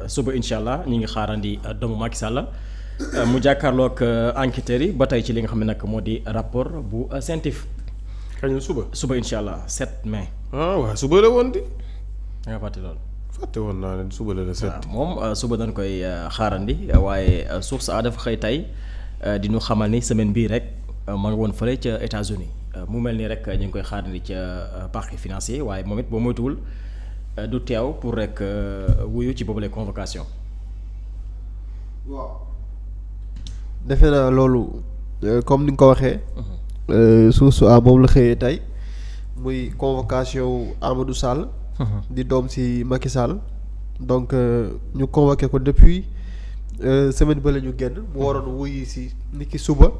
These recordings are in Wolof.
suba incha allah ñu ngi xaarandi doomu Macky Sall mu jàkkaarloog enquêteurs yi ba tey ci li nga xam ne nag moo di rapport bu CENTIF. kañ la suba incha allah 7 mai. waaw suba la woon di. da nga fàtte loolu. fàtte woon naa leen suba la 7. waaw moom suba dañ koy xaarandi waaye source a dafa xëy tey di ñu xamal ni semaine bii rek ma nga woon fële ca États-Unis mu mel nii rek ñu ngi koy xaarandi ca parquet financier waaye moom it boo moytuwul du teew pour rek wuyu ci boobule convocation. waaw. defe naa loolu comme ni nga ko waxee. source a moom la xëyee tey muy convocation Amadou Sall. di doom ci Macky Sall. donc ñu convoqué ko depuis semaine ba la ñu génn mu waroon wuyu ci niki suba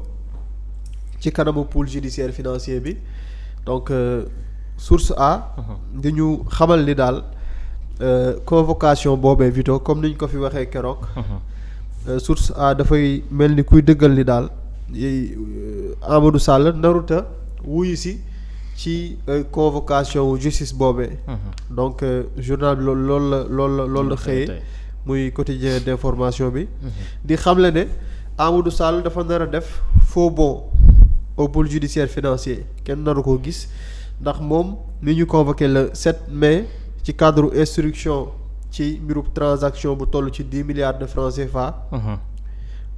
ci kanamu pôle judiciaire financier bi donc source A. di ñu xamal ni daal convocation boobee Vito comme ni ñu ko fi waxee keroog. source A dafay mel ni kuy dëggal ni daal Amadou Sall naruta wuyu ci convocation justice boobee. donc journal bi loolu la xëyee muy quotidien d'information bi. di xamle ne Amadou Sall dafa nar a def faux bond au pôle judiciaire financier kenn naru koo gis ndax moom ni ñu convoqué le 7 mai ci cadre instruction ci mbirub transaction bu toll ci 10 milliards de francs CFA.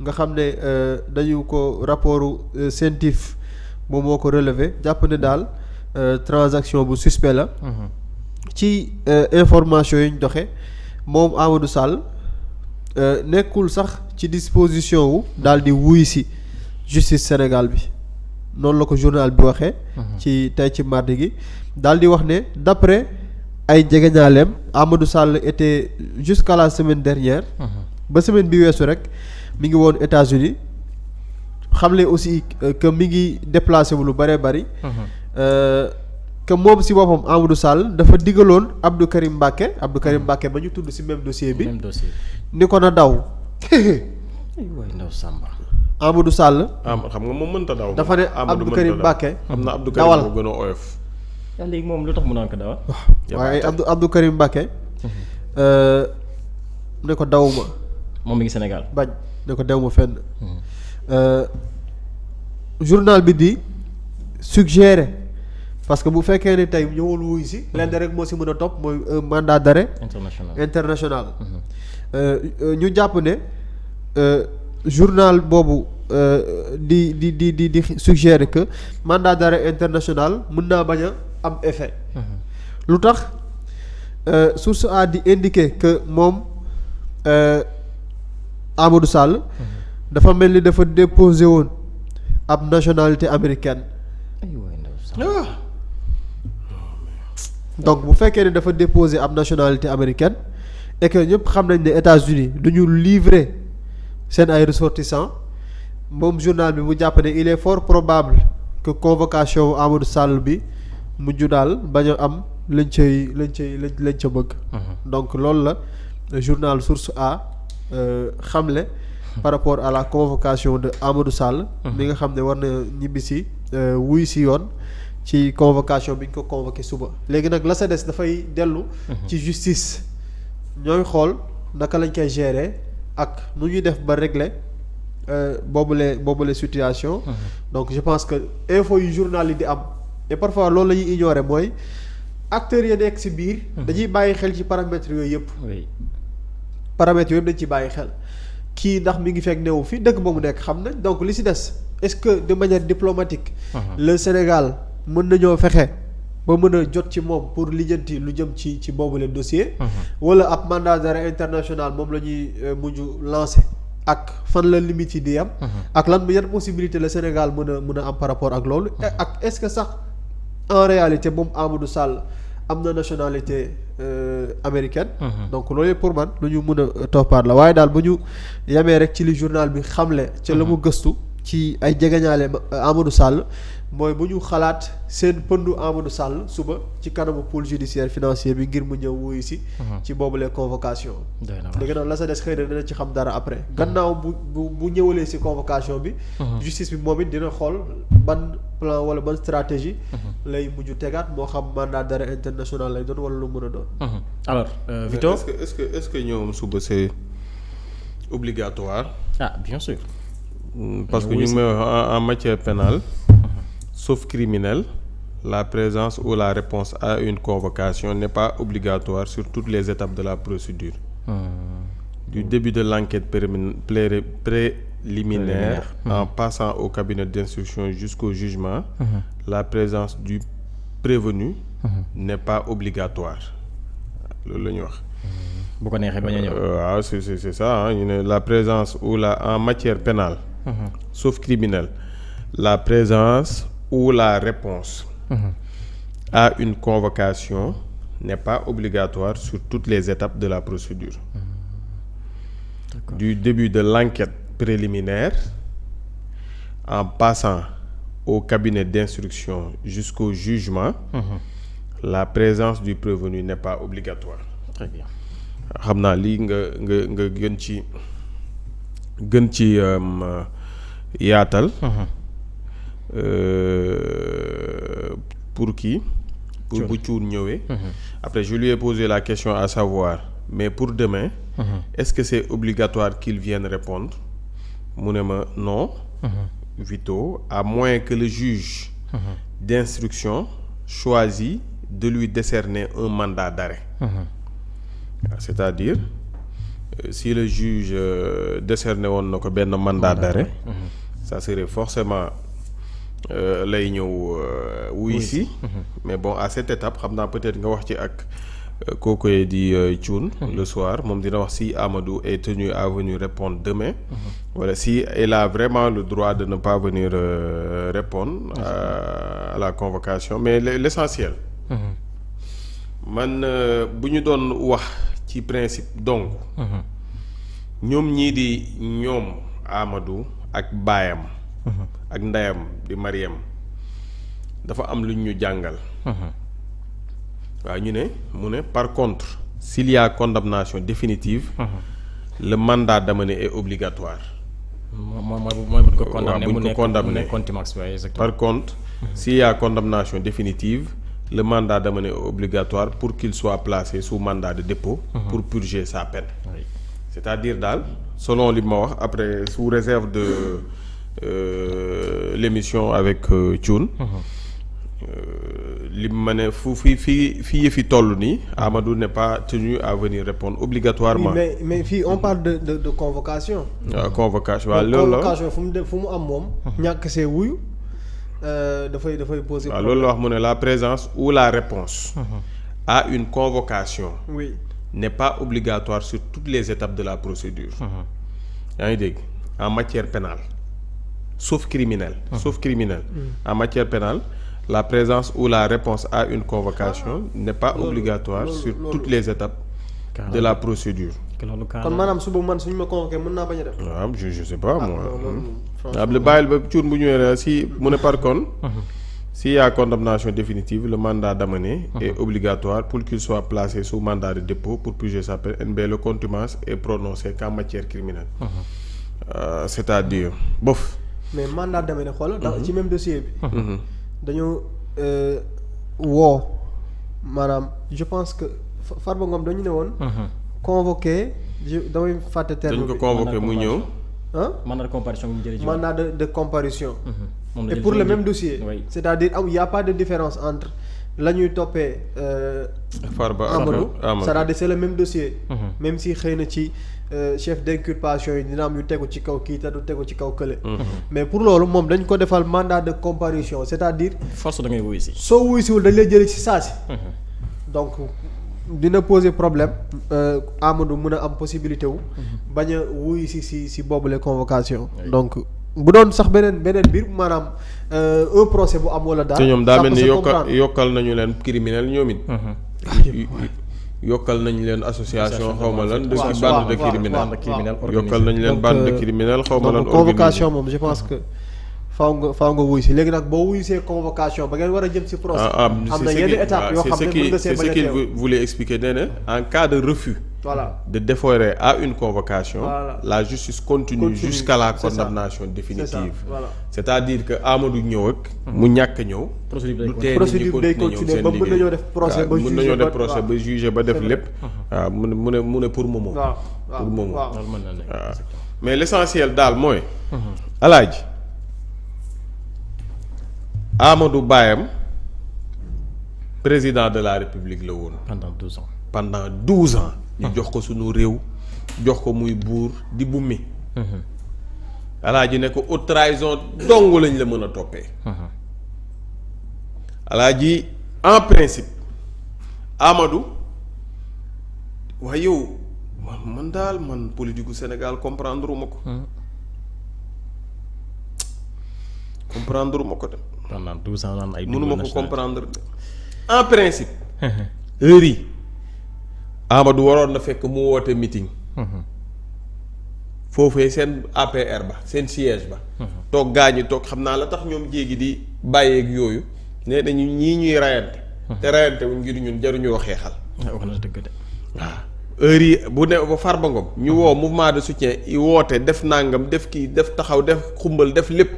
nga xam ne dañu ko rapportu CENTIF moom moo ko relevé jàpp ne daal transaction bu suspect la. ci information yi ñu doxe moom Amadou Sall nekkul sax ci disposition wu daal di wuy si justice Sénégal bi noonu la ko journal bi waxee. ci tey ci mardi gi daal di wax ne d'après ay jegeñaaleem Amadou Sall était jusqu'à la semaine dernière. ba semaine bi weesu rek mi ngi woon États-Unis xamle aussi que mi ngi déplacé wu lu bëree bëri. que moom si boppam Amadou Sall dafa digaloon Abdou Karim Mbacké ba ñu tudd si même dossier bi. ni ko na daw. Amadou Sall. xam nga moom mënta daw. dafa ne Abdou Karim Mbacké. xam naa Abdou Karim moo gën a oyof. léegi moom lu tax mu naan ko dawal. waaye Abdou Karim Mbacké. ne ko dawuma. moom mi ngi Sénégal. bañ ne ko dewuma fenn. journal bi di suggérer parce que bu fekkee ne tey ñëwul wuyu si. lenn rek moo si mën a topp mooy un mandat d'arrêt international. ñu jàpp ne journal boobu di suggérer que mandat d'arrêt international mën naa bañ a am effet. lu tax source a di indiquer que moom Amadou Sall. dafa mel ni dafa déposé woon ab nationalité américaine. donc bu fekkee ne dafa déposé ab nationalité américaine et que ñëpp xam nañ ne États-Unis du ñu livrer seen ay ressortissants moom journal bi mu jàpp ne il est fort probable que convocation Amadou Sall bi mujj daal bañ a am lañ ca bëgg. donc loolu la journal Source A xamle par rapport à la convocation de Amadou Sall. mi nga xam ne war na ñibbisi wuy si yoon. ci convocation bi ñu ko convoqué suba léegi nag la sa des dafay dellu ci justice ñooy xool naka lañ koy gérer ak nu ñuy def ba régler boobule situation. donc je pense que info yu journal yi di am et parfois loolu la ñuy ignorer mooy acteurs yi nekk ci biir. dañuy bàyyi xel ci paramètres yooyu yëpp. paramètres yooyu yëpp dañ ci bàyyi xel kii ndax mi ngi fekk newu fi dëkk ba mu nekk xam nañ donc li ci des est-ce que de manière diplomatique. le Sénégal. mën nañoo fexe ba mën a jot ci moom pour lijjanti lu jëm ci boobule dossier. wala ab mandat d'arrêt international moom la ñuy mujj lancer ak fan la limite yi di am. ak lan yan possibilité le Sénégal mën a am par rapport ak loolu. ak est-ce que sax en réalité moom Amadou Sall am na nationalité américaine. donc loolu pour man lu ñu mën a toppaat la waaye daal bu ñu yemee rek ci li journal bi xamle. ca la mu gëstu ci ay jegeñaale Amadou Sall. mooy bu ñu xalaat seen pëndu Amadou Sall suba ci kanamu pôle judiciaire financier bi ngir mu ñëw wuyu si. ci boobule convocation. léegi nag la sa des xëy na dina ci xam dara après. gannaaw bu ñëwalee si convocation bi. justice bi moom it dina xool ban plan wala ban stratégie. lay mujj tegaat moo xam mandat d'arrêt international lay doon wala lu mën a doon. alors Vito. est-ce que ñoom suba c'est obligatoire. Ah bien sûr. Parce que ñu ngi may wax en matière pénale. Sauf criminel. La présence ou la réponse à une convocation n'est pas obligatoire sur toutes les étapes de la procédure. Du début de l'enquête préliminaire en passant au cabinet d'instruction jusqu'au jugement, la présence du prévenu n'est pas obligatoire. Loolu la ñu wax. bu ko neexee bañ a ñëw. waaw c'est ça ñu ne la présence ou en matière pénale. Sauf criminel, la présence ou la réponse à une convocation n'est pas obligatoire sur toutes les étapes de la procédure. Du début de l'enquête préliminaire en passant au cabinet d'instruction jusqu'au jugement, la présence du prévenu n'est pas obligatoire. Très bien. xam naa lii nga gën ci yaatal. Pour qui? Pour bu Thioune ñëwee. Après je lui ai posé la question à savoir mais pour demain. Est-ce que c'est obligatoire qu'il vienne répondre? Mu ne ma non. Vito, à moins que le juge d'instruction choisit de lui décerner un mandat d'arrêt. C'est-à-dire si le juge décerné woon na ko benn mandat d'arrêt, ça serait forcément lay ñëw wuy si. Mais bon à cette étape xam naa peut-être nga wax ci ak kookoy di Thioune le soir moom dina wax si Amadou est tenu à venir répondre demain. Voilà, si il a vraiment le droit de ne pas venir répondre à la convocation, mais l'essentiel. Man bu ñu doon wax ci principe donc. ñoom ñii di ñoom Amadou ak baayam. ak ndeyam di Mariam dafa am lu ñu jàngal. waaw ñu ne mu ne par contre s'il y a condamnation définitive. Le mandat d'amener est obligatoire. mooy bu ko condamné mu nekk contumace. Par contre s'il y a condamnation définitive le mandat d'amener est obligatoire pour qu'il soit placé sous mandat de dépôt. Pour purger sa peine. Oui. C'est-à-dire daal selon li ma wax après sous réserve de l'émission avec Thioune. li ma ne fii yëfi toll nii Amadou n'est pas tenu à venir répondre obligatoirement. Oui, mais fii on parle de convocation. Convocation waaw loolu la convocation fu mu am moom. ñàkk see wuyu dafay poser problème. waaw loolu la wax mu ne la présence ou la réponse à une convocation. Oui. N'est pas obligatoire sur toutes les étapes de la procédure. yaa ngi dégg en matière pénale sauf criminel. En matière pénale. La présence ou la réponse à une convocation n'est pas obligatoire sur toutes les étapes de la procédure. kon maanaam suba man suñu ma convoqué mën naa bañ a def. waaw je sais pas moi. waaw bàyyil ba Thioune bu ñëwee si mu ne par contre. S'il y a condamnation définitive, le mandat d'amener est obligatoire pour qu'il soit placé sous mandat de dépôt pour purger sa peine. Le contumace est prononcé qu'en matière criminelle. C'est-à-dire bof. mais mandat d'amener xoolal ci même dossier bi. dañoo woo maanaam je pense que Farba Ngom dañu ne woon. convoqué damay fàtte terme bi. dañ ko convoqué mu ñëw. mandat de comparution bi mu jëlee ci mandat de comparution. Et pour le même dossier. Oui. C'est-à-dire il y a pas de différence entre la ñuy toppee. Farba Amadou c'est-à-dire c'est le même dossier. Même si xëy na ci chef d'inculpation yi dina am yu tegu ci kaw kii te du tegu ci kaw kële. Mais pour loolu moom dañ ko defal mandat de comparution c'est-à-dire. force da ngay wuyu si. soo wuyu siwul dañ lay jëlee ci saa si. Donc dina poser problème Amadou mën a am possibilité wu. bañ a wuyu si boobule convocation. Donc. bu doon sax beneen biir maanaam un procès bu am wala daal. te ñoom daa mel ni yokkal nañu leen criminel ñoom it. yokkal nañu leen association xawma lan. de bande de criminel yokkal nañu leen bande de criminel xawma lan. convocation moom je pense que faaw nga wuy si léegi nag boo wuy see convocation ba ngeen war a jëm si procès. am na yenn étapes yoo xam ne mën nga see bañ a teew c'est ce qu'il voulait expliquer nee na en cas de refus voilà de déférer à une convocation. Voilà. La justice continue jusqu'à la condamnation définitive. Voilà. C'est-à-dire que Amadou ñëw ak. mu ñàkk ñëw. procédure day continuer ba mën nañoo def procès ba mën nañoo def procès ba juger ba def lépp. waaw mu ne pour moomu. waaw pour moomu. waaw waaw mais l'essentiel daal mooy. Alaaji Amadou baayam président de la République la woon. pendant 12 ans. ñu jox ko sunu réew jox ko muy buur di bummi. Alaaji ne ko haute trahison dong lañ la mën a toppee. Alaaji en principe Amadou waaye yow man daal man politique gu Sénégal comprendre ma ko. comprendre ma ko de. pendant 12 ans naan ay mënuma ko comprendre de. en principe. heure yi Amadou waroon na fekk mu woote meeting. foofee seen APR ba seen siège ba. toog gaañu toog xam naa la tax ñoom jéegi di bàyyeeg yooyu nee nañu ñii ñuy rayante. te rayante wuñ ngir ñun jaruñoo xeexal. wax na dëgg de. waaw heure yi bu ne ba Farba Ngom ñu woo mouvement de soutien i woote def nangam def kii def taxaw def xumbal def lépp.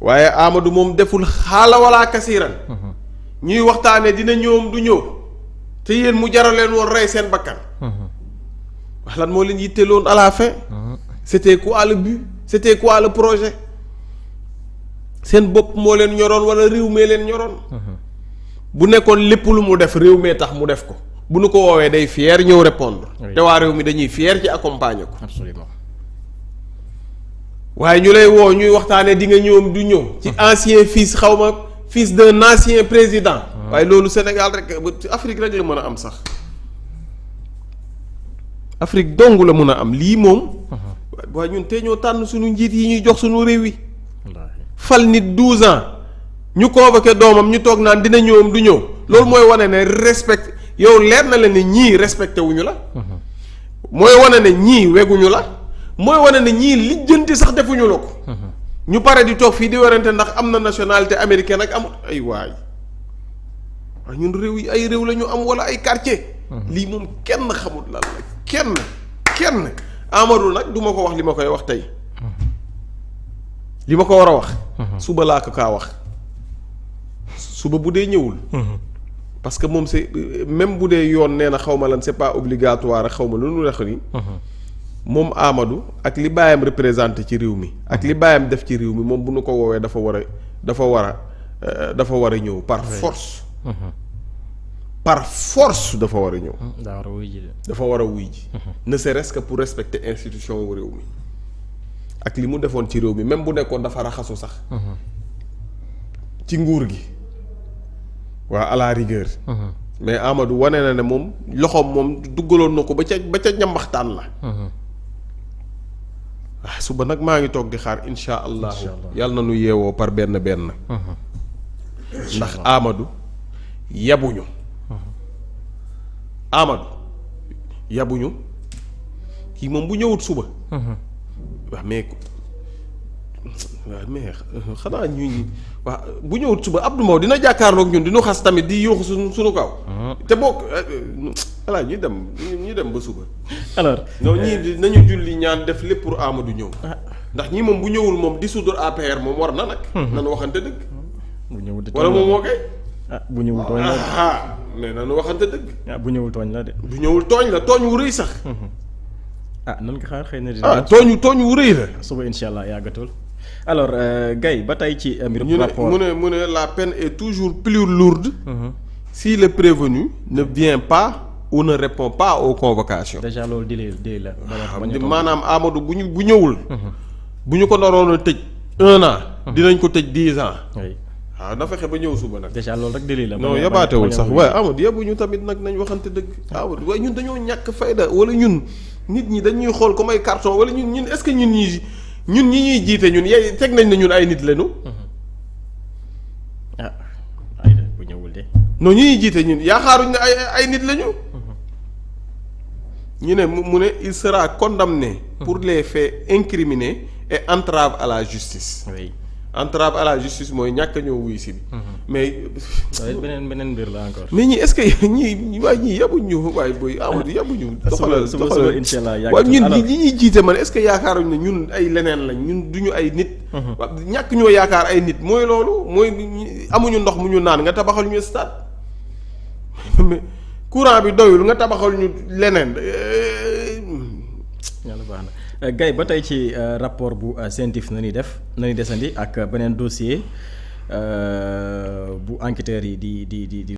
waaye Amadou moom deful xaala wala kasiiran. ñuy waxtaanee dina ñëwam du ñëw. te yéen mu jaraleen woon rey seen bakkan. wax lan moo leen yitteeloon à la fin. c'était quoi le but c'était quoi le projet. seen bopp moo leen ñoroon wala réew mee leen ñoroon. bu nekkoon lépp lu mu def réew mee tax mu def ko. bu nu ko woowee day fier ñëw répondre. te waa réew mi dañuy fier ci accompagner ko. absolument. waaye ñu lay woo ñuy waxtaanee di nga ñëwam du ñëw. ci ancien fils xaw ma fils d'un ancien président. waaye loolu Sénégal rek Afrique rek la mën a am sax. Afrique dong la mën a am lii moom. waaye ñun tey ñoo tànn suñu njiit yi ñuy jox suñu réew yi. fal nit 12 ans ñu convoqué doomam ñu toog naan dina ñëwam du ñëw loolu mooy wane ne respect yow leer na la ne ñii respecté wuñu la. mooy wane ne ñii weguñu la. mooy wane ne ñii lijjanti sax defuñu la ko. ñu pare di toog fii di werante ndax am na nationalité américaine ak amut ay waay ñun réew yi ay réew la ñu am wala ay quartier. lii moom kenn xamut lan la kenn Amadou nag du ma ko wax li ma koy wax tey. li ma ko war a wax. suba laa ko kaa wax suba bu dee ñëwul. parce que moom c'est même bu dee yoon nee na xaw ma lan c'est pas obligatoire xaw ma lu nu wax ni. moom Amadou ak li baayam représenté ci réew mi. ak li baayam def ci réew mi moom bu nu ko woowee dafa war a ñëw par force. par force dafa war a ñëw. dafa war a wuy ji. ne serait-ce que pour respecter institution wu réew mi. ak li mu defoon ci réew mi même bu nekkoon dafa raxasu sax. ci nguur gi. waa à la rigueur. mais Amadou wane na ne moom loxoom moom duggaloon na ko ba ca ñambaxtaan la. waaw suba nag maa ngi toog di xaar insha allahu yàlla na nu yeewoo par benn. ndax Amadou yabuñu. Amadou yabuñu kii moom bu ñëwut suba. waaw mais xanaa ñu waaw bu ñëwut suba Abdou Mbow dina jàkkaarloog ñun dinu xas tamit di yuuxu suñu kaw. te bokk voilà ñu dem ba suba. alors non ñii nañu julli ñaan def lépp pour Amadou ñëw. ndax ñii moom bu ñëwul moom dissoudre APR moom war na nag. nanu waxante dëgg. bu ñëwul de wala moom moo koy. bu ñëwul tooñ la de. mais nanu waxante dëgg. bu ñëwul tooñ la de. bu ñëwul tooñ la tooñ wu rëy sax. nan nga xaar xëy na. tooñ wu rëy la. suba incha allah yàggatul. alors Gaye ba tey ci mbirum rapport mu ne la peine est toujours plus lourde. si le prévenu ne vient pas ou ne répond pas aux convocations. déjà loolu délai la. maanaam Amadou bu ñëwul. bu ñu ko naroon a tëj 1 an. dinañ ko tëj 10 ans. waaw na fexe ba ñëw suba nag. déjà loolu rek délai la. non yabaatewul sax waaye Amadou yabuñu tamit nag nañ waxante dëgg. Amadou waaye ñun dañoo ñàkk fayda wala ñun nit ñi dañuy xool comme ay carton wala ñun est-ce que ñun ñi ñuy jiite ñun teg nañ ne ñun ay nit lañu. bu ñëwul de. non ñi ñuy jiite ñun yaakaaruñ ne ay nit lañu. ñu ne mu ne il sera condamné. pour les faits incriminés et entrave à la justice. oui entrave à la justice mooy ñàkk a ñëw wuy si bi. mais. beneen mbir la encore. mais ñii est-ce que ñii yabuñu waaye booy Amadou yabuñu. doxalal suba incha allah yàgg waaw ñun ñi ñuy jiite man est-ce que yaakaaruñu ne ñun ay leneen lañ ñun duñu ay nit. waaw ñàkk ñoo yaakaar ay nit mooy loolu mooy amuñu ndox mu ñu naan nga tabaxal ñu stade mais courant bi doyul nga tabaxal ñu leneen. yàlla baax na Gaye ba tey ci rapport bu CENTIF na ñuy desandi ak beneen dossier bu enquêteurs yi di